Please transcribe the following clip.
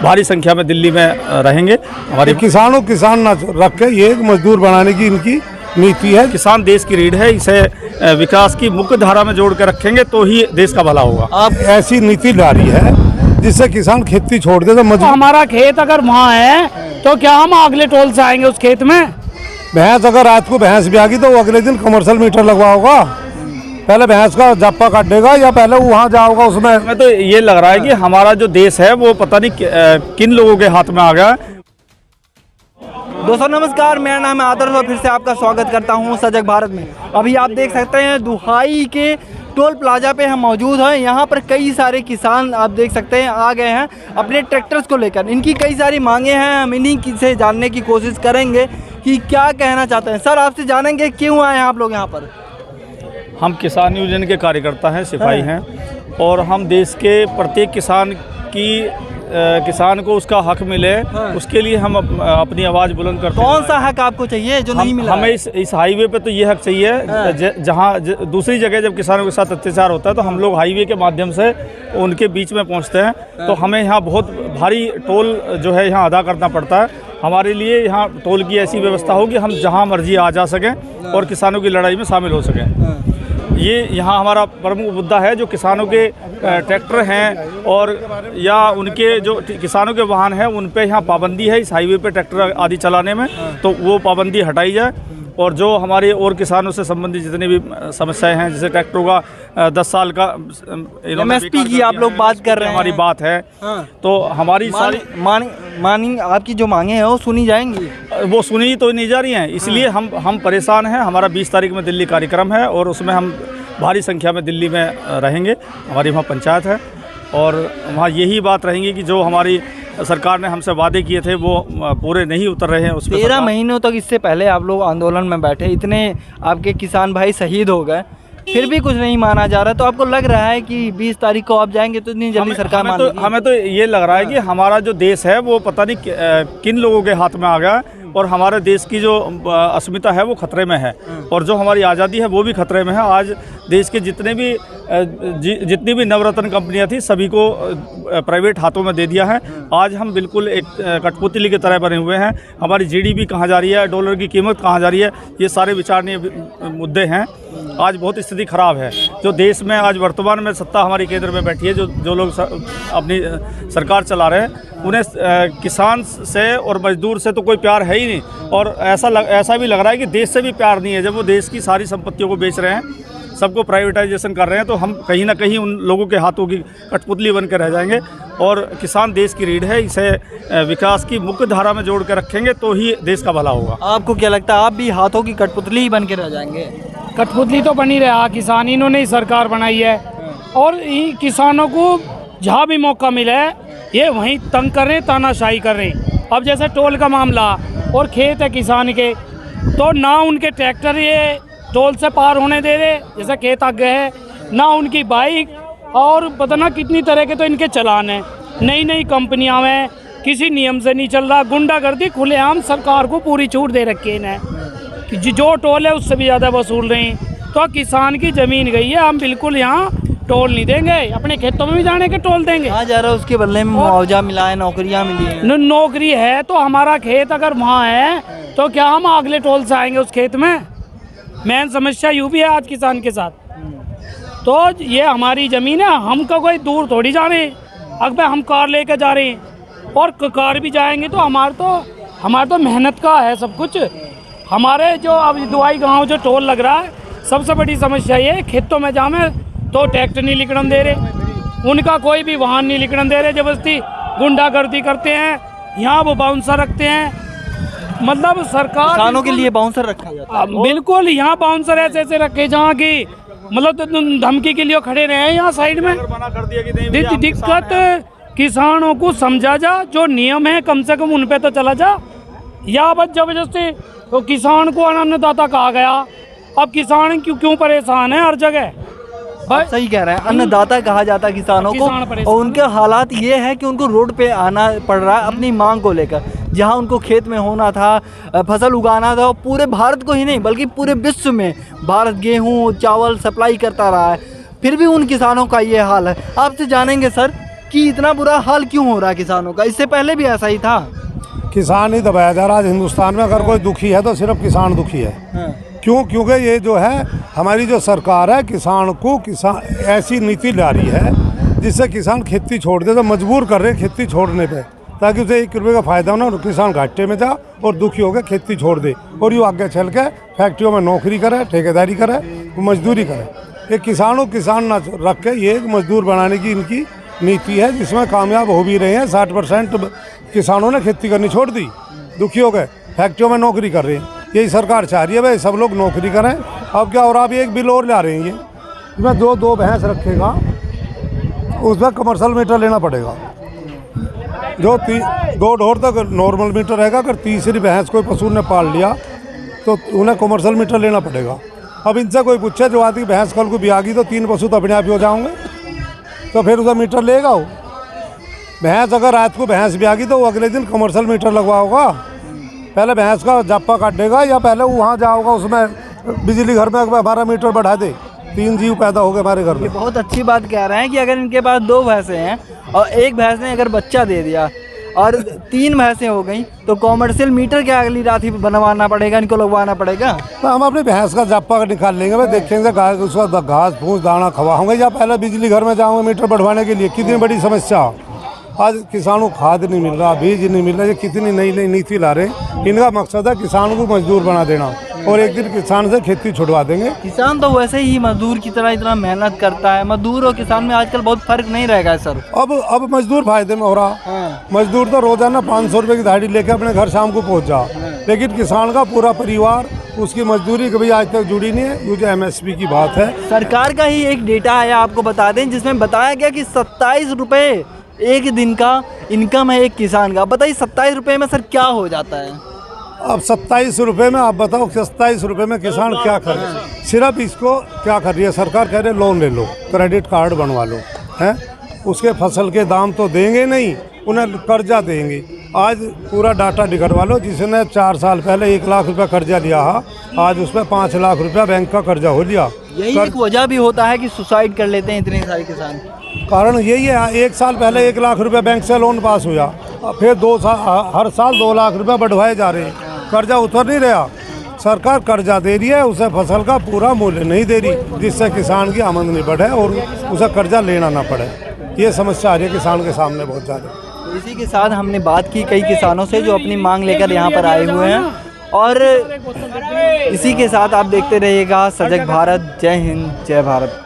भारी संख्या में दिल्ली में रहेंगे। हमारे किसानों किसान ना रख के ये एक मजदूर बनाने की इनकी नीति है। किसान देश की रीढ़ है, इसे विकास की मुख्य धारा में जोड़ कर रखेंगे तो ही देश का भला होगा। आप ऐसी नीति डाली है जिससे किसान खेती छोड़ दे तो मजदूर। हमारा खेत अगर वहाँ है तो क्या हम अगले टोल से आएंगे उस खेत में? भैंस अगर रात को भैंस भी आ गई तो वो अगले दिन कमर्शियल मीटर लगवाओगा, पहले भैंस का जाप्पा काटेगा या पहले वहाँ जाओगा उसमें? हमें तो ये लग रहा है कि हमारा जो देश है वो पता नहीं किन लोगों के हाथ में आ गया। दोस्तों नमस्कार, मेरा नाम है आदर्श और फिर से आपका स्वागत करता हूं सजग भारत में। अभी आप देख सकते हैं दुहाई के टोल प्लाजा पे हम मौजूद हैं। यहाँ पर कई सारे किसान आप देख सकते हैं आ गए हैं अपने ट्रैक्टर्स को लेकर। इनकी कई सारी मांगे हैं, हम इन्हीं से जानने की कोशिश करेंगे कि क्या कहना चाहते हैं। सर आपसे जानेंगे क्यों आए हैं आप लोग यहाँ पर? हम किसान यूनियन के कार्यकर्ता हैं, सिपाही हैं और हम देश के प्रत्येक किसान को उसका हक मिले उसके लिए हम अपनी आवाज़ बुलंद करते हैं। कौन सा हक आपको चाहिए जो नहीं मिला? हमें इस हाईवे पे तो ये हक चाहिए जहाँ दूसरी जगह जब किसानों के साथ अत्याचार होता है तो हम लोग हाईवे के माध्यम से उनके बीच में पहुँचते हैं, तो हमें यहाँ बहुत भारी टोल जो है यहाँ अदा करना पड़ता है। हमारे लिए यहाँ टोल की ऐसी व्यवस्था हो कि हम जहाँ मर्जी आ जा सकें और किसानों की लड़ाई में शामिल हो सकें। ये यहाँ हमारा प्रमुख मुद्दा है। जो किसानों के ट्रैक्टर हैं और या उनके जो किसानों के वाहन हैं उन पे यहाँ पाबंदी है इस हाईवे पे ट्रैक्टर आदि चलाने में, तो वो पाबंदी हटाई जाए। और जो हमारे और किसानों से संबंधित जितनी भी समस्याएं हैं, जैसे ट्रैक्टरों का 10 साल का MSP की आप लोग बात कर रहे हैं, हमारी बात है, तो हमारी सारी मानी आपकी जो मांगे हैं वो सुनी जाएंगी? वो सुनी तो नहीं जा रही हैं, इसलिए हम परेशान हैं। हमारा 20 तारीख में दिल्ली कार्यक्रम है और उसमें हम भारी संख्या में दिल्ली में रहेंगे। हमारी वहाँ पंचायत है और वहाँ यही बात रहेंगी कि जो हमारी सरकार ने हमसे वादे किए थे वो पूरे नहीं उतर रहे हैं। उस 13 महीनों तक इससे पहले आप लोग आंदोलन में बैठे, इतने आपके किसान भाई शहीद हो गए, फिर भी कुछ नहीं माना जा रहा, तो आपको लग रहा है कि 20 तारीख को आप जाएंगे तो इतनी जल्दी सरकार मान लेगी? हमें तो ये लग रहा है कि हमारा जो देश है वो पता नहीं किन लोगों के हाथ में आ गया और हमारे देश की जो अस्मिता है वो खतरे में है और जो हमारी आज़ादी है वो भी खतरे में है। आज देश के जितनी भी नवरत्न कंपनियां थी सभी को प्राइवेट हाथों में दे दिया है। आज हम बिल्कुल एक कठपुतली की तरह बने हुए हैं। हमारी GDP कहाँ जा रही है, डॉलर की कीमत कहाँ जा रही है, ये सारे विचारणीय मुद्दे हैं। आज बहुत स्थिति खराब है। जो देश में आज वर्तमान में सत्ता हमारी केंद्र में बैठी है, जो लोग अपनी सरकार चला रहे हैं, उन्हें किसान से और मजदूर से तो कोई प्यार है ही नहीं और ऐसा भी लग रहा है कि देश से भी प्यार नहीं है। जब वो देश की सारी संपत्तियों को बेच रहे हैं, सबको प्राइवेटाइजेशन कर रहे हैं, तो हम कहीं ना कहीं उन लोगों के हाथों की कठपुतली बन कर रह जाएंगे। और किसान देश की रीढ़ है, इसे विकास की मुख्य धारा में जोड़ कर रखेंगे तो ही देश का भला होगा। आपको क्या लगता है, आप भी हाथों की कठपुतली ही बन के रह जाएंगे? कठपुतली तो बनी रहा, किसान इन्होंने ही सरकार बनाई है और किसानों को जहाँ भी मौका मिला है ये वहीं तंग कर रहे हैं, तानाशाही कर रहे हैं। अब जैसे टोल का मामला और खेत है किसान के, तो ना उनके ट्रैक्टर ये टोल से पार होने दे रहे, जैसे खेत आगे है, ना उनकी बाइक और पता ना कितनी तरह के तो इनके चलान हैं। नई नई कंपनियां में किसी नियम से नहीं चल रहा, गुंडागर्दी खुलेआम सरकार को पूरी छूट दे रखी है इन्हें कि जो टोल है उससे भी ज़्यादा वसूल रहे हैं। तो किसान की ज़मीन गई है, हम बिल्कुल यहाँ टोल नहीं देंगे, अपने खेतों में भी जाने के टोल देंगे। कहाँ जा रहा है उसके बदले में मुआवजा मिला है, नौकरियाँ मिली हैं? नौकरी है तो हमारा खेत अगर वहाँ है तो क्या हम अगले टोल से आएंगे उस खेत में? मेन समस्या यूँ भी है आज किसान के साथ। तो ये हमारी ज़मीन है, हमको कोई दूर थोड़ी जा रहे हैं। अगर हम कार लेकर जा रहे हैं और कार भी जाएंगे तो हमारा तो मेहनत का है सब कुछ। हमारे जो अब दुआई गाँव जो टोल लग रहा है, सबसे बड़ी समस्या ये खेतों में जामे तो ट्रैक्टर नहीं निकलने दे रहे, उनका कोई भी वाहन नहीं निकलने दे रहे, जबरदस्ती गुंडागर्दी करते हैं। यहाँ वो बाउंसर रखते हैं, मतलब सरकार किसानों के लिए बाउंसर रखा जाता है। बिल्कुल, यहाँ बाउंसर ऐसे रखे जहाँ की मतलब धमकी के लिए खड़े रहे हैं यहाँ साइड में। दिक्कत किसानों को समझा जा, जो नियम है कम से कम उन पे तो चला जा। या बस जबरदस्ती तो किसान को अन्नदाता कहा गया, अब किसान क्यों परेशान है हर जगह? सही कह रहे हैं, अन्नदाता कहा जाता है किसानों को, और उनके हालात ये है कि उनको रोड पे आना पड़ रहा है अपनी मांग को लेकर। जहां उनको खेत में होना था, फसल उगाना था, पूरे भारत को ही नहीं बल्कि पूरे विश्व में भारत गेहूं चावल सप्लाई करता रहा है, फिर भी उन किसानों का ये हाल है। आपसे जानेंगे सर, कि इतना बुरा हाल क्यों हो रहा है किसानों का? इससे पहले भी ऐसा ही था। किसान ही दबाया जा रहा है। आज हिंदुस्तान में अगर कोई दुखी है तो सिर्फ किसान दुखी है। क्यों? क्योंकि ये जो है हमारी जो सरकार है किसान ऐसी नीति ला रही है जिससे किसान खेती छोड़ दे, तो मजबूर कर रहे हैं खेती छोड़ने पे, ताकि उसे 1 रुपये का फ़ायदा ना, किसान घाटे में जा और दुखी होकर खेती छोड़ दे और यूँ आगे चल के फैक्ट्रियों में नौकरी करे, ठेकेदारी करे, मजदूरी करे। ये किसान ना रख के ये एक मजदूर बनाने की इनकी नीति है, जिसमें कामयाब हो भी रहे हैं। 60% किसानों ने खेती करनी छोड़ दी, दुखी हो गए, फैक्ट्रियों में नौकरी कर रहे हैं। यही सरकार चाह रही है भाई सब लोग नौकरी करें। अब क्या हो रहा है, अभी एक बिल और ला रहे हैं ये, इसमें दो भैंस रखेगा उसमें कमर्शियल मीटर लेना पड़ेगा। जो 2 ढोर तक नॉर्मल मीटर रहेगा, अगर तीसरी भैंस कोई पशु ने पाल लिया तो उन्हें कमर्शियल मीटर लेना पड़ेगा। अब इनसे कोई पूछे जो आदमी भैंस कल को भी आ गई तो 3 पशु तो अपने आप ही हो जाएंगे, तो फिर उसे मीटर लेगा वो। भैंस अगर रात को भैंस भी आ गई तो वो अगले दिन कमर्शियल मीटर लगवाओगा। पहले भैंस का जाप्पा काटेगा या पहले वो वहाँ जाओगा उसमें बिजली घर में 12 मीटर बढ़ा दे। 3 जीव पैदा हो गए हमारे घर में। बहुत अच्छी बात कह रहे हैं कि अगर इनके पास 2 भैंसें हैं और एक भैंस ने अगर बच्चा दे दिया और 3 भैंसें हो गई तो कॉमर्शियल मीटर क्या अगली रात ही बनवाना पड़ेगा, इनको लगवाना पड़ेगा। तो हम अपनी भैंस का जाप्पा निकाल लेंगे भाई, देखेंगे उसका घास फूस दाना खवाओगे या पहले बिजली घर में जाओगे मीटर बढ़वाने के लिए। कितनी बड़ी समस्या। आज किसानों को खाद नहीं मिल रहा, बीज नहीं मिल रहा, ये कितनी नई नीति ला रहे हैं। इनका मकसद है किसान को मजदूर बना देना और एक दिन किसान से खेती छुड़वा देंगे। किसान तो वैसे ही मजदूर की तरह इतना मेहनत करता है। मजदूर और किसान में आजकल बहुत फर्क नहीं रहेगा सर। अब मजदूर फायदे में हो रहा। मजदूर तो रोजाना 500 रुपये की दिहाड़ी लेके अपने घर शाम को पहुंच जा, लेकिन किसान का पूरा परिवार उसकी मजदूरी कभी आज तक जुड़ी नहीं है। ये जो MSP की बात है, सरकार का ही एक डेटा है, आपको बता दें, जिसमें बताया गया कि 27 रुपये एक दिन का इनकम है एक किसान का। बताइए 27 रुपये में सर क्या हो जाता है? अब 27 रुपये में आप बताओ 27 रुपये में किसान क्या कर रहे हैं? सिर्फ इसको क्या कर रही है सरकार, कह रही है लोन ले लो, क्रेडिट कार्ड बनवा लो, हैं उसके फसल के दाम तो देंगे नहीं, उन्हें कर्जा देंगे। आज पूरा डाटा निकलवा लो, जिसने 4 साल पहले 1 लाख रुपया कर्जा लिया है, आज उस पर 5 लाख रुपया बैंक का कर्जा हो लिया। यही एक वजह भी होता है कि सुसाइड कर लेते हैं इतने सारे किसान। कारण यही है, 1 साल पहले 1 लाख रुपया बैंक से लोन पास हुआ, फिर 2 साल हर साल 2 लाख रुपया बढ़वाए जा रहे हैं, कर्जा उतर नहीं रहा। सरकार कर्जा दे रही है, उसे फसल का पूरा मूल्य नहीं दे रही, जिससे किसान की आमदनी बढ़े और उसे कर्जा लेना ना पड़े। ये समस्या आ रही है किसान के सामने बहुत ज़्यादा। इसी के साथ हमने बात की कई किसानों से जो अपनी मांग लेकर यहाँ पर आए हुए हैं, और इसी के साथ आप देखते रहिएगा सजग भारत। जय हिंद, जय भारत।